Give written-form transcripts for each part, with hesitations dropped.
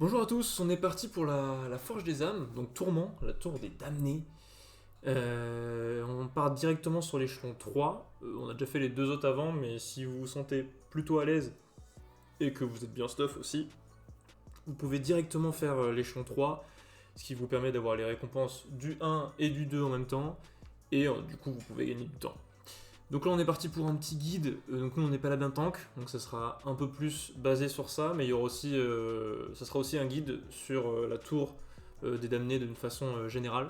Bonjour à tous, on est parti pour la Forge des âmes, donc Tourment, la tour des damnés. On part directement sur l'échelon 3. On a déjà fait les deux autres avant, mais si vous vous sentez plutôt à l'aise et que vous êtes bien stuff aussi, vous pouvez directement faire l'échelon 3, ce qui vous permet d'avoir les récompenses du 1 et du 2 en même temps, et du coup vous pouvez gagner du temps. Donc là on est parti pour un petit guide, donc nous on n'est pas là d'un tank, donc ça sera un peu plus basé sur ça, mais il y aura aussi, ça sera aussi un guide sur la tour des damnés d'une façon générale.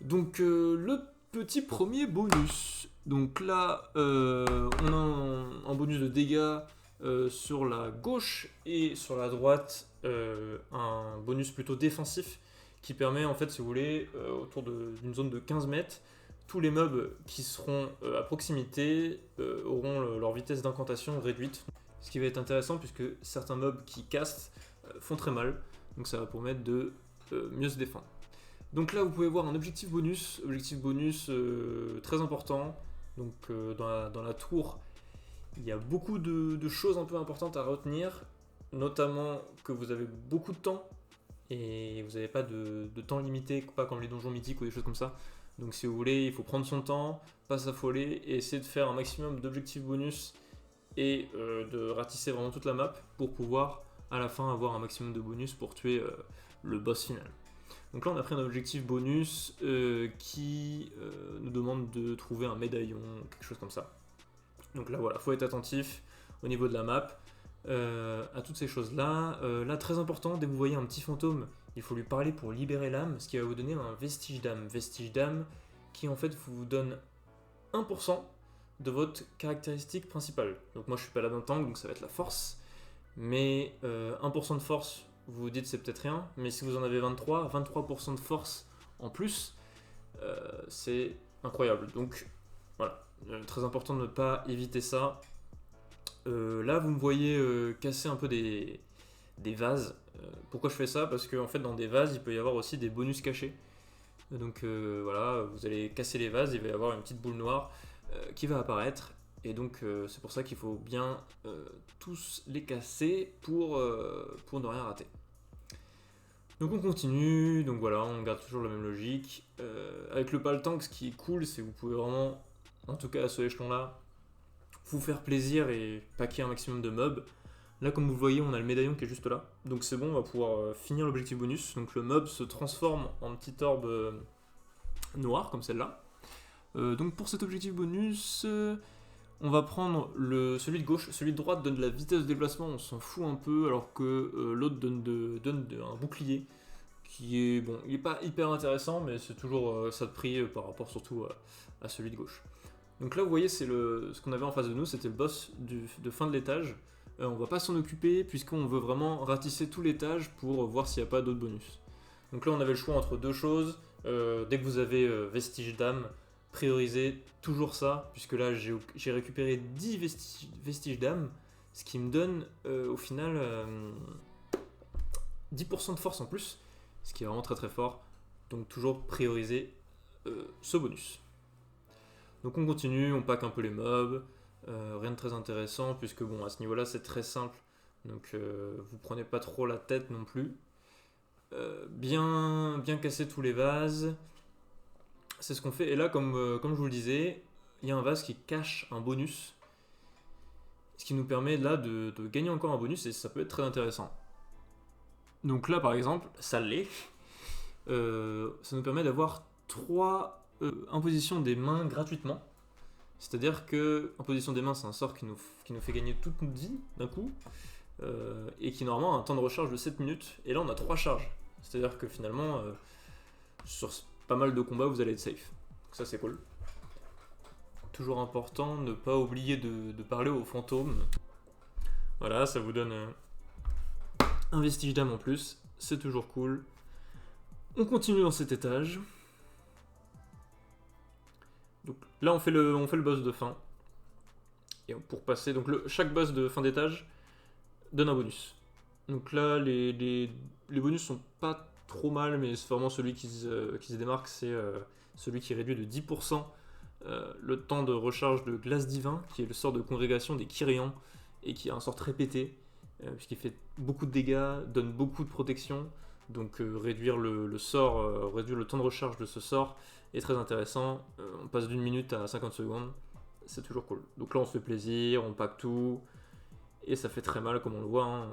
Donc le petit premier bonus, donc là on a un bonus de dégâts sur la gauche et sur la droite, un bonus plutôt défensif qui permet en fait si vous voulez autour d'une zone de 15 mètres tous les mobs qui seront à proximité auront leur vitesse d'incantation réduite. Ce qui va être intéressant puisque certains mobs qui castent font très mal. Donc ça va permettre de mieux se défendre. Donc là vous pouvez voir un objectif bonus très important. Donc dans la tour, il y a beaucoup de choses un peu importantes à retenir. Notamment que vous avez beaucoup de temps et vous n'avez pas de temps limité, pas comme les donjons mythiques ou des choses comme ça. Donc si vous voulez, il faut prendre son temps, pas s'affoler et essayer de faire un maximum d'objectifs bonus et de ratisser vraiment toute la map pour pouvoir à la fin avoir un maximum de bonus pour tuer le boss final. Donc là on a pris un objectif bonus qui nous demande de trouver un médaillon, quelque chose comme ça. Donc là voilà, faut être attentif au niveau de la map à toutes ces choses là. Là très important, dès que vous voyez un petit fantôme, il faut lui parler pour libérer l'âme, ce qui va vous donner un vestige d'âme. Vestige d'âme qui en fait vous donne 1% de votre caractéristique principale. Donc moi je suis pas là d'un tank, donc ça va être la force. Mais 1% de force, vous vous dites c'est peut-être rien, mais si vous en avez 23% de force en plus, c'est incroyable. Donc voilà, très important de ne pas éviter ça. Là vous me voyez casser un peu des vases. Pourquoi je fais ça? Parce qu'en fait dans des vases il peut y avoir aussi des bonus cachés. Donc voilà, vous allez casser les vases, il va y avoir une petite boule noire qui va apparaître. Et donc c'est pour ça qu'il faut bien tous les casser pour ne rien rater. Donc on continue, donc voilà, on garde toujours la même logique. Avec le pal tank, ce qui est cool, c'est que vous pouvez vraiment, en tout cas à ce échelon là, vous faire plaisir et paquer un maximum de mobs. Là, comme vous le voyez, on a le médaillon qui est juste là. Donc c'est bon, on va pouvoir finir l'objectif bonus. Donc le mob se transforme en petite orbe noire, comme celle-là. Donc pour cet objectif bonus, on va prendre celui de gauche. Celui de droite donne de la vitesse de déplacement, on s'en fout un peu, alors que l'autre donne un bouclier. Qui est, bon, il n'est pas hyper intéressant, mais c'est toujours ça de prix par rapport surtout à celui de gauche. Donc là, vous voyez, c'est ce qu'on avait en face de nous, c'était le boss de fin de l'étage. On va pas s'en occuper puisqu'on veut vraiment ratisser tout l'étage pour voir s'il n'y a pas d'autres bonus. Donc là on avait le choix entre deux choses. Dès que vous avez vestige d'âme, priorisez toujours ça, puisque là j'ai récupéré 10 vestiges d'âme, ce qui me donne au final 10% de force en plus, ce qui est vraiment très très fort. Donc toujours prioriser ce bonus. Donc on continue, on pack un peu les mobs. Rien de très intéressant puisque bon à ce niveau là c'est très simple, donc vous prenez pas trop la tête non plus. Bien casser tous les vases, c'est ce qu'on fait. Et là comme je vous le disais, il y a un vase qui cache un bonus, ce qui nous permet là de gagner encore un bonus et ça peut être très intéressant. Donc là par exemple ça l'est. Ça nous permet d'avoir 3 impositions des mains gratuitement. C'est-à-dire que imposition des mains, c'est un sort qui nous fait gagner toute notre vie d'un coup, et qui normalement a un temps de recharge de 7 minutes, et là on a 3 charges. C'est-à-dire que finalement, sur pas mal de combats, vous allez être safe. Donc ça c'est cool. Toujours important, ne pas oublier de parler aux fantômes. Voilà, ça vous donne un vestige d'âme en plus, c'est toujours cool. On continue dans cet étage. Donc là on fait le boss de fin. Et pour passer, donc chaque boss de fin d'étage donne un bonus. Donc là les bonus sont pas trop mal, mais c'est vraiment celui qui se démarque, c'est celui qui réduit de 10% le temps de recharge de glace divin, qui est le sort de congrégation des Kyrians, et qui a un sort répété. puisqu'il fait beaucoup de dégâts, donne beaucoup de protection. Donc réduire le sort, réduire le temps de recharge de ce sort est très intéressant. On passe d'une minute à 50 secondes, c'est toujours cool. Donc là on se fait plaisir, on pack tout, et ça fait très mal comme on le voit, hein.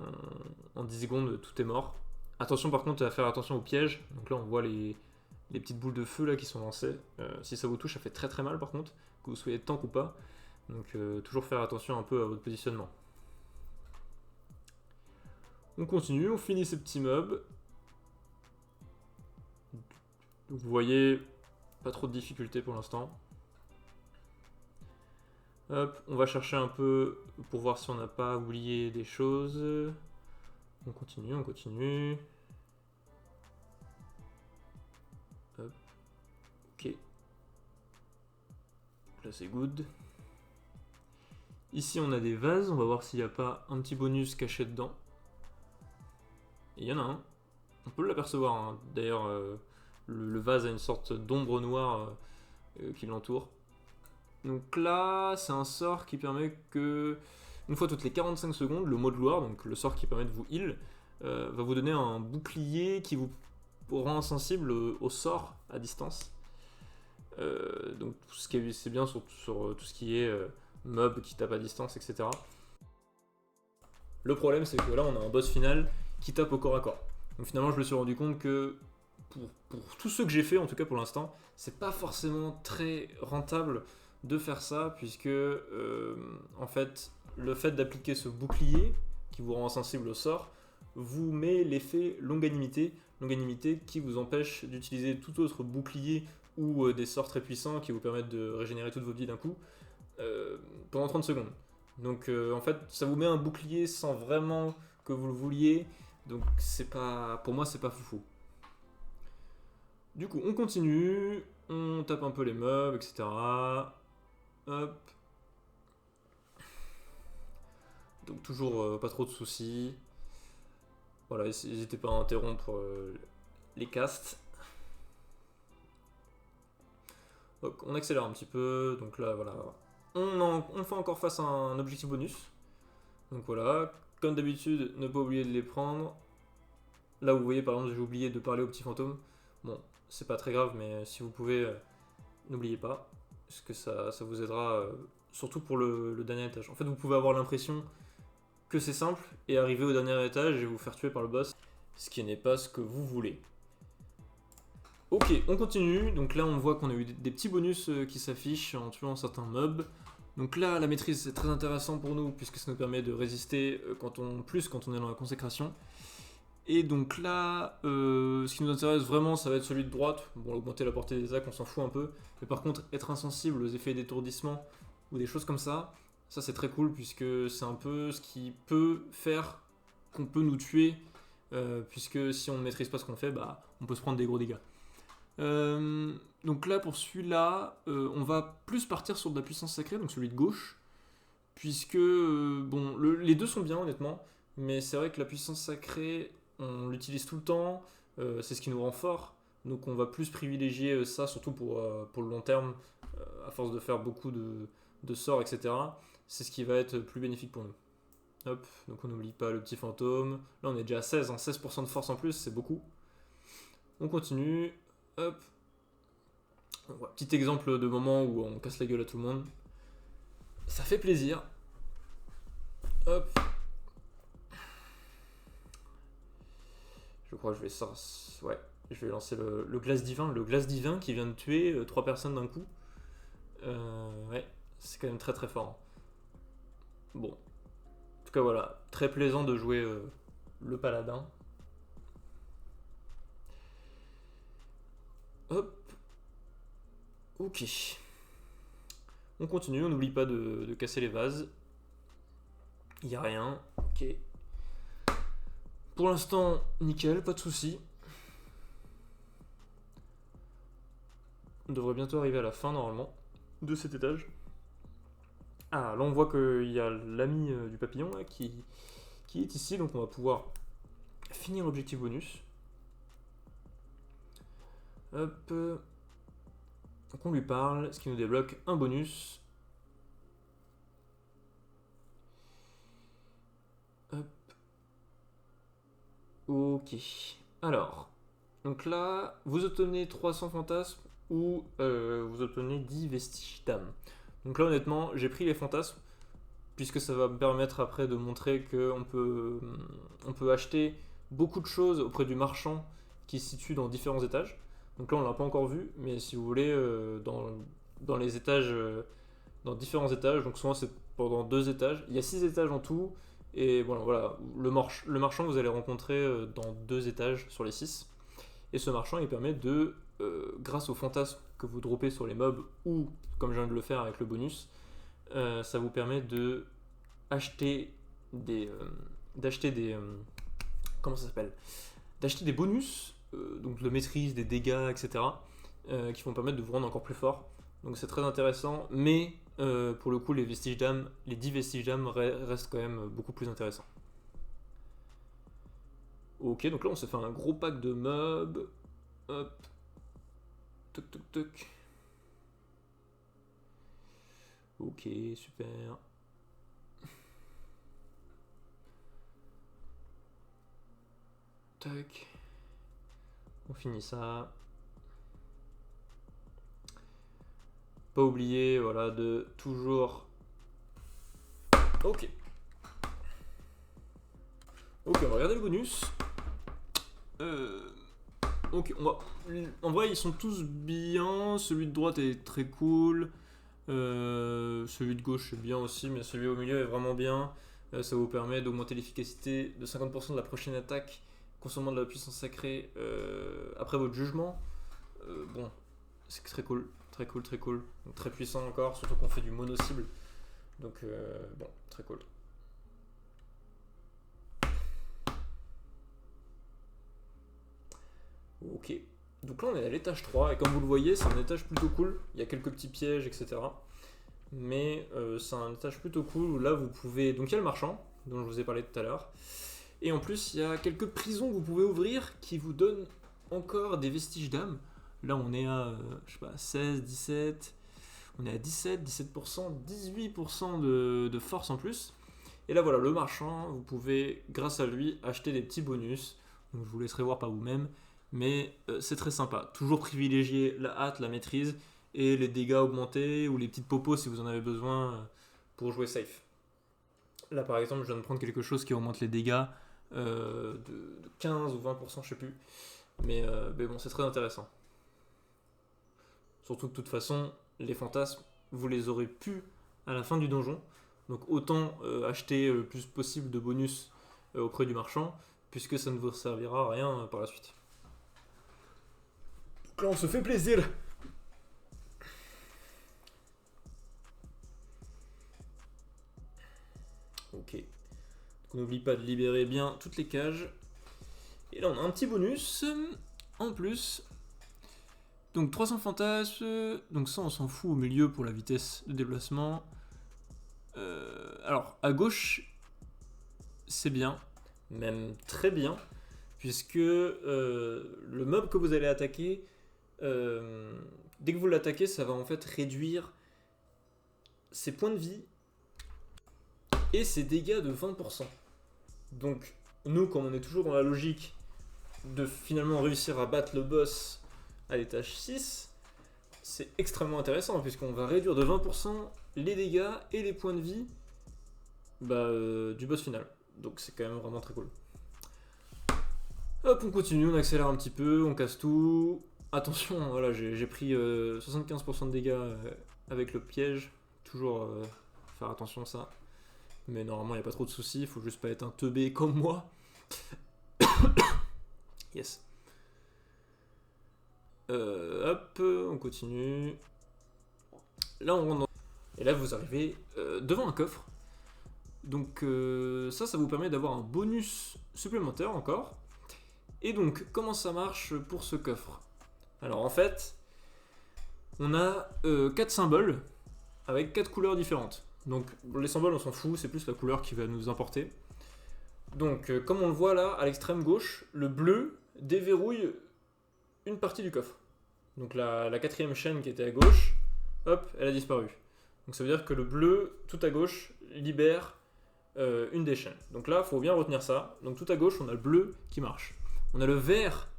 En 10 secondes tout est mort. Attention par contre à faire attention aux pièges, donc là on voit les petites boules de feu là qui sont lancées. Si ça vous touche ça fait très très mal par contre, que vous soyez tank ou pas. Donc toujours faire attention un peu à votre positionnement. On continue, on finit ces petits mobs. Donc vous voyez, pas trop de difficultés pour l'instant. Hop, on va chercher un peu pour voir si on n'a pas oublié des choses. On continue, on continue. Hop, ok. Là c'est good. Ici on a des vases, on va voir s'il n'y a pas un petit bonus caché dedans. Et il y en a un. On peut l'apercevoir, hein. D'ailleurs le vase a une sorte d'ombre noire qui l'entoure. Donc là, c'est un sort qui permet que, une fois toutes les 45 secondes, le mot de gloire, donc le sort qui permet de vous heal, va vous donner un bouclier qui vous rend insensible au sort à distance. Donc c'est bien sur tout ce qui est mob qui tape à distance, etc. Le problème, c'est que là, on a un boss final qui tape au corps à corps. Donc finalement, je me suis rendu compte que pour tous ceux que j'ai fait, en tout cas pour l'instant, c'est pas forcément très rentable de faire ça, puisque en fait, le fait d'appliquer ce bouclier qui vous rend insensible au sort vous met l'effet longanimité qui vous empêche d'utiliser tout autre bouclier ou des sorts très puissants qui vous permettent de régénérer toutes vos vies d'un coup pendant 30 secondes. Donc en fait, ça vous met un bouclier sans vraiment que vous le vouliez, donc c'est pas, pour moi c'est pas foufou. Du coup, on continue, on tape un peu les mobs, etc. Hop. Donc toujours pas trop de soucis. Voilà, n'hésitez pas à interrompre les casts. Donc on accélère un petit peu, donc là voilà. On fait encore face à un objectif bonus. Donc voilà, comme d'habitude, ne pas oublier de les prendre. Là vous voyez par exemple j'ai oublié de parler au petit fantôme. Bon, c'est pas très grave, mais si vous pouvez, n'oubliez pas. Parce que ça vous aidera, surtout pour le dernier étage. En fait vous pouvez avoir l'impression que c'est simple et arriver au dernier étage et vous faire tuer par le boss, ce qui n'est pas ce que vous voulez. Ok, on continue. Donc là, on voit qu'on a eu des petits bonus qui s'affichent en tuant certains mobs. Donc là, la maîtrise, c'est très intéressant pour nous puisque ça nous permet de résister quand on est dans la consécration. Et donc là, ce qui nous intéresse vraiment, ça va être celui de droite. Bon, augmenter la portée des arcs, on s'en fout un peu. Mais par contre, être insensible aux effets d'étourdissement ou des choses comme ça c'est très cool puisque c'est un peu ce qui peut faire qu'on peut nous tuer. Puisque si on ne maîtrise pas ce qu'on fait, bah, on peut se prendre des gros dégâts. Donc là pour celui-là on va plus partir sur de la puissance sacrée, donc celui de gauche, puisque bon les deux sont bien honnêtement, mais c'est vrai que la puissance sacrée on l'utilise tout le temps, c'est ce qui nous rend fort, donc on va plus privilégier ça surtout pour le long terme, à force de faire beaucoup de sorts, etc. C'est ce qui va être plus bénéfique pour nous. Hop, donc on n'oublie pas le petit fantôme, là on est déjà à 16, hein, 16% de force en plus, c'est beaucoup. On continue. Hop. Voilà, petit exemple de moment où on casse la gueule à tout le monde. Ça fait plaisir. Hop. Je crois que je vais ouais, je vais lancer le glace divin. Le glace divin qui vient de tuer 3 personnes d'un coup. Ouais, c'est quand même très très fort. Bon. En tout cas voilà, très plaisant de jouer le paladin. Hop. Ok. On continue, on n'oublie pas de casser les vases. Il n'y a rien. Ok. Pour l'instant, nickel, pas de soucis. On devrait bientôt arriver à la fin normalement de cet étage. Ah, là on voit qu'il y a l'ami du papillon là, qui est ici, donc on va pouvoir finir l'objectif bonus. Hop. Donc on lui parle, ce qui nous débloque un bonus. Hop. Ok. Alors, donc là, vous obtenez 300 fantasmes ou vous obtenez 10 vestiges d'âme. Donc là, honnêtement, j'ai pris les fantasmes puisque ça va me permettre après de montrer qu'on peut acheter beaucoup de choses auprès du marchand qui se situe dans différents étages. Donc là, on l'a pas encore vu, mais si vous voulez, dans les étages, dans différents étages, donc souvent c'est pendant 2 étages. Il y a 6 étages en tout, et voilà, le marchand vous allez rencontrer dans 2 étages sur les 6. Et ce marchand, il permet de, grâce aux fantasmes que vous droppez sur les mobs, ou comme je viens de le faire avec le bonus, ça vous permet de acheter comment ça s'appelle, d'acheter des bonus, donc de maîtrise, des dégâts, etc., qui vont permettre de vous rendre encore plus fort. Donc c'est très intéressant, mais pour le coup, les 10 vestiges d'âme restent quand même beaucoup plus intéressants. Ok, donc là on se fait un gros pack de mobs. Hop. Toc toc toc. Ok, super. Tac. On finit ça. Pas oublier, voilà, de toujours... Ok. Ok, on va regarder le bonus. Ok, en vrai, ils sont tous bien. Celui de droite est très cool. Celui de gauche est bien aussi, mais celui au milieu est vraiment bien. Ça vous permet d'augmenter l'efficacité de 50% de la prochaine attaque, consommant de la puissance sacrée après votre jugement. Bon, c'est très cool, très cool, très cool. Donc, très puissant encore, surtout qu'on fait du mono-cible. Donc bon, très cool. Ok, donc là on est à l'étage 3 et comme vous le voyez c'est un étage plutôt cool, il y a quelques petits pièges etc. Mais c'est un étage plutôt cool où là vous pouvez... Donc il y a le marchand dont je vous ai parlé tout à l'heure. Et en plus il y a quelques prisons que vous pouvez ouvrir qui vous donnent encore des vestiges d'âme. Là on est à je sais pas 16, 17, on est à 17, 17%, 18% de force en plus. Et là voilà le marchand, vous pouvez grâce à lui acheter des petits bonus. Donc je vous laisserai voir par vous-même. Mais c'est très sympa. Toujours privilégier la hâte, la maîtrise et les dégâts augmentés ou les petites popos si vous en avez besoin pour jouer safe. Là par exemple, je viens de prendre quelque chose qui augmente les dégâts de 15 ou 20%, je sais plus. Mais bon, c'est très intéressant. Surtout que de toute façon, les fantasmes, vous les aurez pu à la fin du donjon. Donc autant acheter le plus possible de bonus auprès du marchand, puisque ça ne vous servira à rien par la suite. Donc là, on se fait plaisir. Ok. Donc on n'oublie pas de libérer bien toutes les cages. Et là, on a un petit bonus en plus. Donc 300 fantasmes. Donc ça, on s'en fout au milieu pour la vitesse de déplacement. Alors, à gauche, c'est bien. Même très bien. Puisque le mob que vous allez attaquer, dès que vous l'attaquez, ça va en fait réduire ses points de vie et ses dégâts de 20%. Donc nous, comme on est toujours dans la logique de finalement réussir à battre le boss à l'étage 6, c'est extrêmement intéressant puisqu'on va réduire de 20% les dégâts et les points de vie du boss final. Donc c'est quand même vraiment très cool. Hop, on continue, on accélère un petit peu, on casse tout. Attention, voilà, j'ai pris 75% de dégâts avec le piège. Toujours faire attention à ça. Mais normalement, il n'y a pas trop de soucis, il faut juste pas être un teubé comme moi. Yes. Hop, on continue. Là, on rentre dans... Et là, vous arrivez devant un coffre. Donc ça vous permet d'avoir un bonus supplémentaire encore. Et donc, comment ça marche pour ce coffre? Alors en fait, on a 4 symboles avec 4 couleurs différentes. Donc les symboles, on s'en fout, c'est plus la couleur qui va nous importer. Donc comme on le voit là, à l'extrême gauche, le bleu déverrouille une partie du coffre. Donc la 4e chaîne qui était à gauche, hop, elle a disparu. Donc ça veut dire que le bleu, tout à gauche, libère une des chaînes. Donc là, il faut bien retenir ça. Donc tout à gauche, on a le bleu qui marche. On a le vert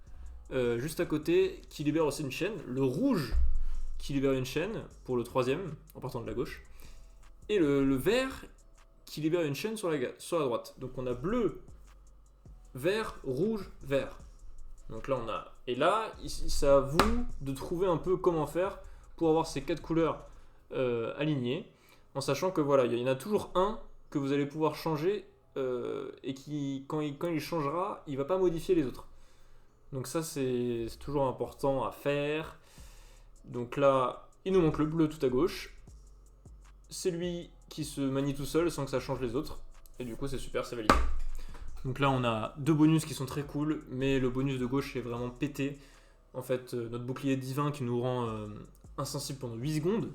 juste à côté qui libère aussi une chaîne. Le rouge qui libère une chaîne pour le troisième en partant de la gauche. Et le vert qui libère une chaîne sur la droite. Donc on a bleu, vert, rouge, vert. Donc là on a... Et là, c'est à vous de trouver un peu comment faire pour avoir ces 4 couleurs alignées. En sachant que voilà, il y en a toujours un que vous allez pouvoir changer et qui, quand il changera, il ne va pas modifier les autres. Donc ça c'est toujours important à faire. Donc là, il nous manque le bleu tout à gauche. C'est lui qui se manie tout seul sans que ça change les autres. Et du coup c'est super, c'est validé. Donc là on a 2 bonus qui sont très cool, mais le bonus de gauche est vraiment pété. En fait, notre bouclier divin qui nous rend insensible pendant 8 secondes.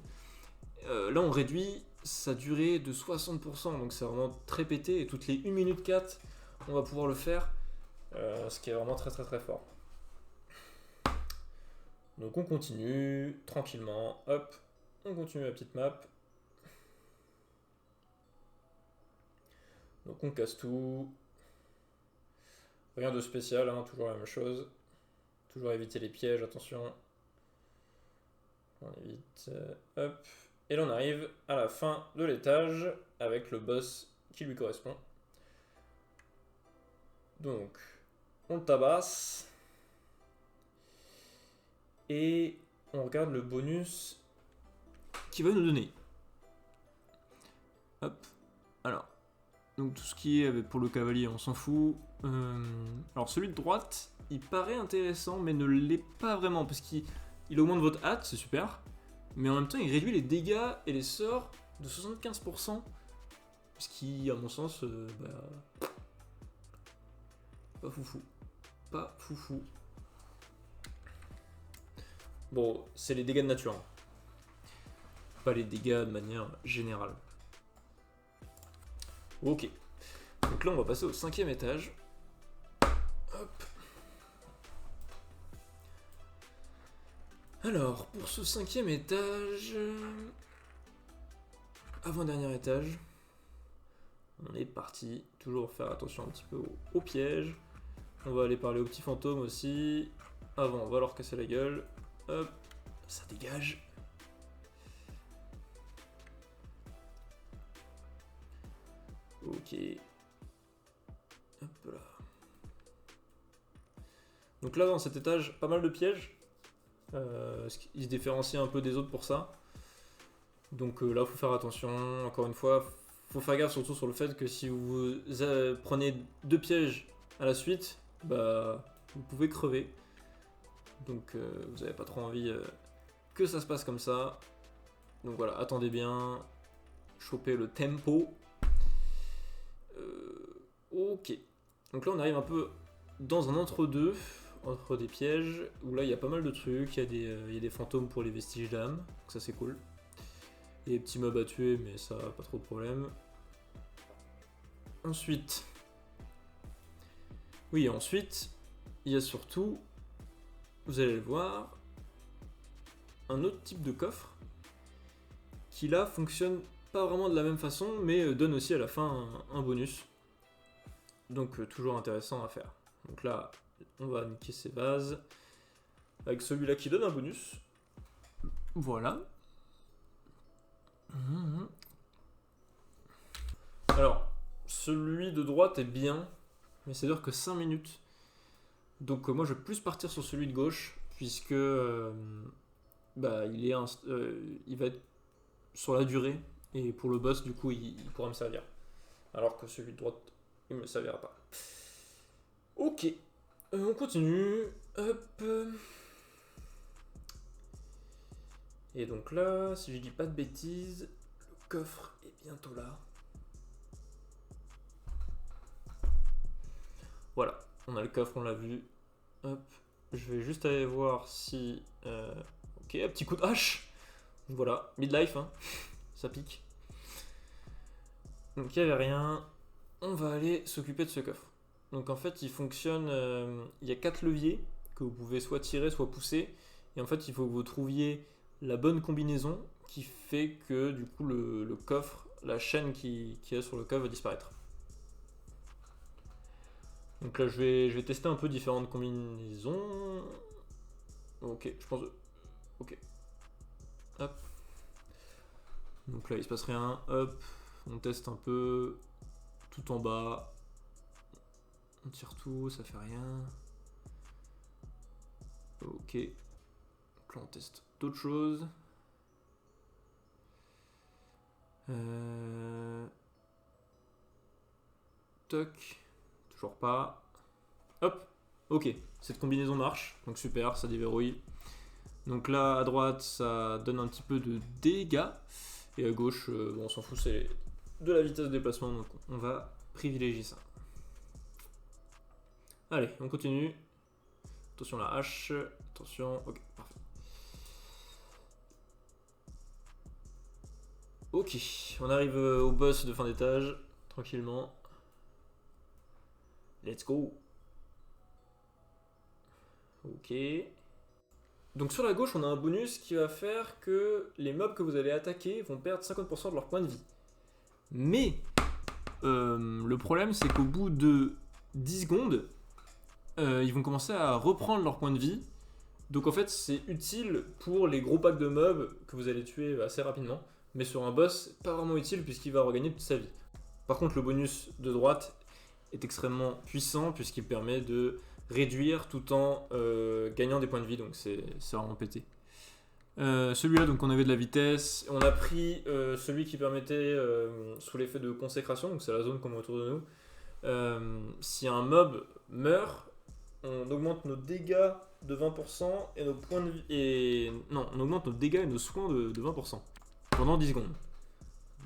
Là on réduit sa durée de 60%, donc c'est vraiment très pété. Et toutes les 1 minute 4, on va pouvoir le faire. Ce qui est vraiment très très très fort. Donc on continue tranquillement, hop, on continue la petite map. Donc on casse tout. Rien de spécial, hein, toujours la même chose. Toujours éviter les pièges, attention. On évite, hop. Et là on arrive à la fin de l'étage avec le boss qui lui correspond. Donc on le tabasse. Et on regarde le bonus qu'il va nous donner. Hop. Alors. Donc tout ce qui est pour le cavalier, on s'en fout. Alors celui de droite, il paraît intéressant, mais ne l'est pas vraiment, parce qu'il augmente votre hâte, c'est super, mais en même temps il réduit les dégâts et les sorts de 75%, ce qui, à mon sens, pas foufou. Pas foufou. Bon, c'est les dégâts de nature, hein. Pas les dégâts de manière générale. Ok. Donc là, on va passer au 5e étage. Hop. Alors, pour ce 5e étage... Avant-dernier étage. On est parti. Toujours faire attention un petit peu aux pièges. On va aller parler aux petits fantômes aussi. Avant, on va leur casser la gueule. Hop. Ça dégage. Ok. Hop là. Donc là dans cet étage, pas mal de pièges. Il se différencie un peu des autres pour ça. Donc là, faut faire attention. Encore une fois, faut faire gaffe surtout sur le fait que si vous prenez 2 pièges à la suite, bah vous pouvez crever. Donc vous n'avez pas trop envie que ça se passe comme ça. Donc voilà, attendez bien. Choper le tempo. Ok. Donc là on arrive un peu dans un entre-deux, entre des pièges, où là il y a pas mal de trucs, il y a des fantômes pour les vestiges d'âme, donc ça c'est cool. Il y a des petits mobs à tuer, mais ça pas trop de problème. Ensuite, il y a surtout, vous allez le voir, un autre type de coffre, qui là fonctionne pas vraiment de la même façon, mais donne aussi à la fin un bonus. Donc toujours intéressant à faire. Donc là, on va niquer ces bases. Avec celui-là qui donne un bonus. Voilà. Alors, celui de droite est bien, mais ça dure que 5 minutes. Donc moi je vais plus partir sur celui de gauche, puisque il va être sur la durée, et pour le boss du coup il pourra me servir. Alors que celui de droite, il me servira pas. Ok, on continue. Hop. Et donc là, si je dis pas de bêtises, le coffre est bientôt là. Voilà, on a le coffre, on l'a vu. Hop, je vais juste aller voir si... Ok, un petit coup de hache. Voilà, midlife, hein. Ça pique. Donc il n'y avait rien. On va aller s'occuper de ce coffre. Donc en fait, il fonctionne... il y a 4 leviers que vous pouvez soit tirer, soit pousser. Et en fait, il faut que vous trouviez la bonne combinaison qui fait que du coup le coffre, la chaîne qui est sur le coffre va disparaître. Donc là je vais tester un peu différentes combinaisons. Ok, je pense... Ok. Hop. Donc là il se passe rien. Hop. On teste un peu. Tout en bas. On tire tout, ça fait rien. Ok. Donc là on teste d'autres choses. Toc. Toujours pas. Hop. Ok. Cette combinaison marche. Donc super, ça déverrouille. Donc là à droite ça donne un petit peu de dégâts. Et à gauche, bon, on s'en fout, c'est de la vitesse de déplacement. Donc on va privilégier ça. Allez, on continue. Attention la hache. Attention. Ok, parfait. Ok, on arrive au boss de fin d'étage. Tranquillement. Let's go. Ok. Donc sur la gauche, on a un bonus qui va faire que les mobs que vous allez attaquer vont perdre 50% de leur point de vie. Mais le problème, c'est qu'au bout de 10 secondes, ils vont commencer à reprendre leur point de vie. Donc en fait, c'est utile pour les gros packs de mobs que vous allez tuer assez rapidement. Mais sur un boss, pas vraiment utile puisqu'il va regagner toute sa vie. Par contre, le bonus de droite est extrêmement puissant puisqu'il permet de réduire tout en gagnant des points de vie, donc c'est vraiment pété. Celui-là, donc on avait de la vitesse, on a pris celui qui permettait, sous l'effet de consécration, donc c'est la zone qu'on met autour de nous, si un mob meurt, on augmente nos dégâts de 20% et nos points de vie, non, on augmente nos dégâts et nos soins de 20% pendant 10 secondes.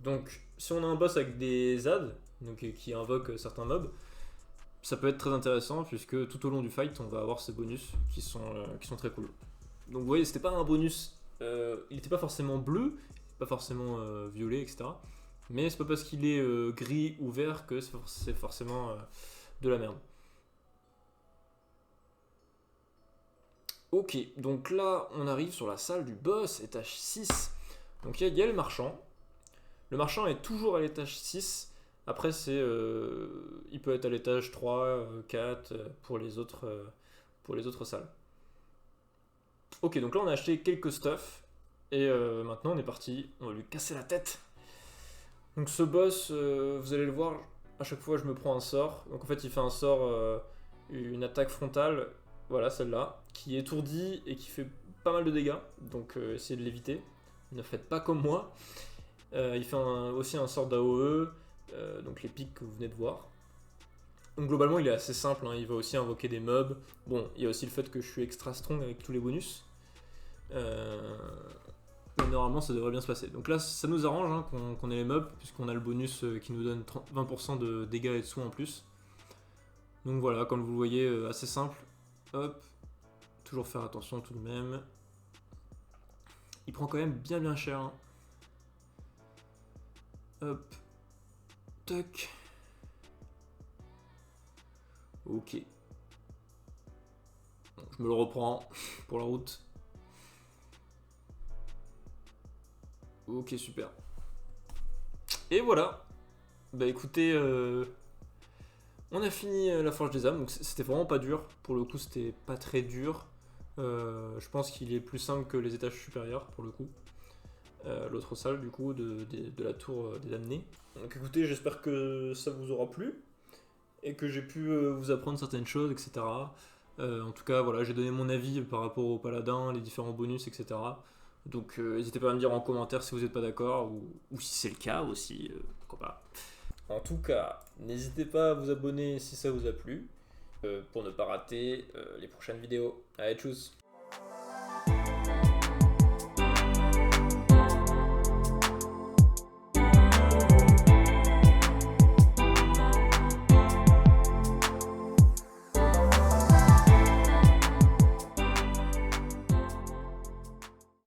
Donc si on a un boss avec des ZAD, donc, qui invoque certains mobs, ça peut être très intéressant puisque tout au long du fight on va avoir ces bonus qui sont très cool. Donc vous voyez, c'était pas un bonus, il n'était pas forcément bleu, pas forcément violet, etc. Mais c'est pas parce qu'il est gris ou vert que c'est forcément de la merde. Ok, donc là on arrive sur la salle du boss, étage 6. Donc il y a le marchand. Le marchand est toujours à l'étage 6. Après, il peut être à l'étage 3, 4 pour les autres salles. Ok, donc là on a acheté quelques stuff. Et maintenant on est parti. On va lui casser la tête. Donc ce boss, vous allez le voir, à chaque fois je me prends un sort. Donc en fait il fait un sort, une attaque frontale, voilà celle-là, qui étourdit et qui fait pas mal de dégâts. Donc essayez de l'éviter. Ne faites pas comme moi. Il fait aussi un sort d'AOE. Donc les pics que vous venez de voir. Donc globalement il est assez simple, hein. Il va aussi invoquer des mobs. Bon, il y a aussi le fait que je suis extra strong avec tous les bonus. Mais normalement ça devrait bien se passer. Donc là ça nous arrange, hein, qu'on ait les mobs, puisqu'on a le bonus qui nous donne 20% de dégâts et de soins en plus. Donc voilà, comme vous le voyez, assez simple. Hop, toujours faire attention tout de même. Il prend quand même bien cher, hein. Hop. Tac. Ok. Bon, je me le reprends pour la route. Ok, super. Et voilà. Bah écoutez, on a fini la Forge des âmes. Donc c'était vraiment pas dur. Pour le coup, c'était pas très dur. Je pense qu'il est plus simple que les étages supérieurs pour le coup. L'autre salle du coup de la tour des damnés. Donc écoutez, j'espère que ça vous aura plu et que j'ai pu vous apprendre certaines choses, etc. En tout cas, voilà, j'ai donné mon avis par rapport au paladin, les différents bonus, etc. Donc n'hésitez pas à me dire en commentaire si vous n'êtes pas d'accord ou si c'est le cas aussi, pourquoi pas. En tout cas, n'hésitez pas à vous abonner si ça vous a plu pour ne pas rater les prochaines vidéos. Allez, tchuss!